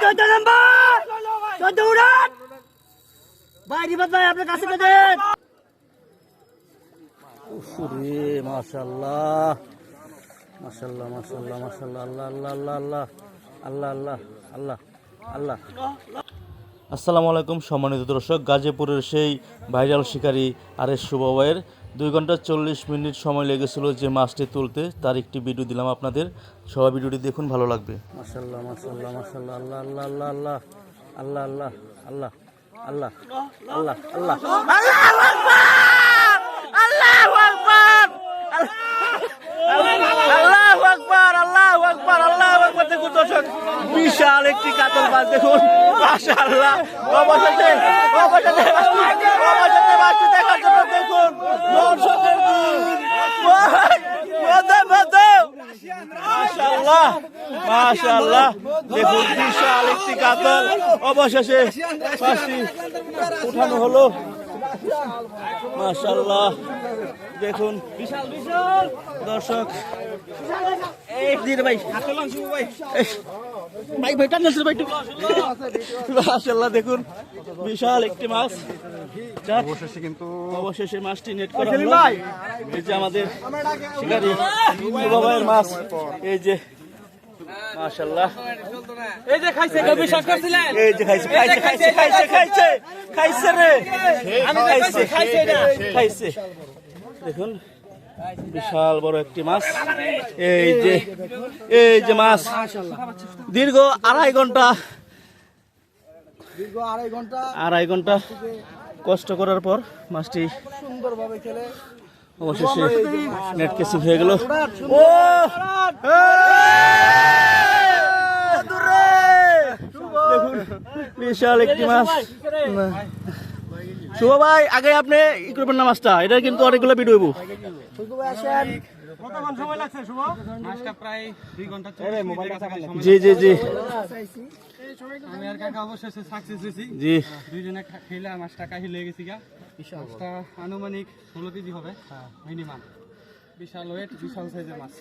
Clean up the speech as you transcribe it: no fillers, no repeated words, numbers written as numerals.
14 নম্বর 14 উড়ান ভাই রিবাত ভাই আপনার কাছে দেন উফরে মাশাআল্লাহ মাশাআল্লাহ মাশাআল্লাহ মাশাআল্লাহ আল্লাহ আল্লাহ আল্লাহ আল্লাহ আল্লাহ আল্লাহ আল্লাহ আল্লাহ। আসসালামু আলাইকুম সম্মানিত দর্শক, গাজীপুরের সেই ভাইরাল শিকারী আরএস শুভ ভাইয়ের 2 ঘন্টা 40 মিনিট সময় লেগেছিল যে মাছটি তুলতে, তার একটি ভিডিও দিলাম আপনাদের। সবাই ভিডিওটি দেখুন, ভালো লাগবে। মাশাআল্লাহ মাশাআল্লাহ মাশাআল্লাহ আল্লাহ আল্লাহ আল্লাহ আল্লাহ আল্লাহ আল্লাহ আল্লাহ আল্লাহ আল্লাহ আল্লাহু আকবার আল্লাহু আকবার আল্লাহু আকবার আল্লাহু আকবার আল্লাহু আকবার। দেখুন দর্শক, বিশাল একটি কাতল মাছ দেখুন, মাশাআল্লাহ। অবশেষে মাছটি দেখার জন্য দেখুন দর্শকের মাশাআল্লাহ মাশাআল্লাহ। দেখুন বিশাল একটি কাতল, অবশেষে মাছটি উঠানো হলো, মাশাআল্লাহ। দেখুন বিশাল বিশাল দর্শক, এই দিন ভাই ভাই ভাই টান ভাই, মাশাআল্লাহ। দেখুন বিশাল একটি মাছ, অবশেষে মাছটি নেট করা হলো। এই যে আমাদের শিকারী বাবার মাছ, এই যে মাশাআল্লাহ, এই যে খাইছে, বিশ্বাস করছিলেন? এই যে খাইছে খাইছে খাইছে খাইছে খাইছে খাইছে রে, আমি খাইছে খাইছে না খাইছে। দেখুন বিশাল বড় একটি মাছ, এই যে মাছ দীর্ঘ আড়াই ঘন্টা কষ্ট করার পর মাছটি সুন্দরভাবে খেলে অবশেষে নেট কেসিং হয়ে গেল। ও দেখুন বিশাল একটি মাছ। শুভ ভাই, আগে আপনি ই করবেন না মাছটা, এটা কিন্তু অনেকগুলো ভিডিও হইব। কতক্ষণ সময় লাগছে শুভ? মাছটা প্রায় 2 ঘন্টা 40 মিনিট সময়। জি জি জি আমি আর কাকা অবশেষে সাকসেস হয়েছি। জি, দুইজনে খেলে মাছটা কাহি লেগে গেছি গা। মাছটা আনুমানিক 16 কেজি হবে মিনিমাম। বিশাল ওয়েট, বিশাল সাইজের মাছ।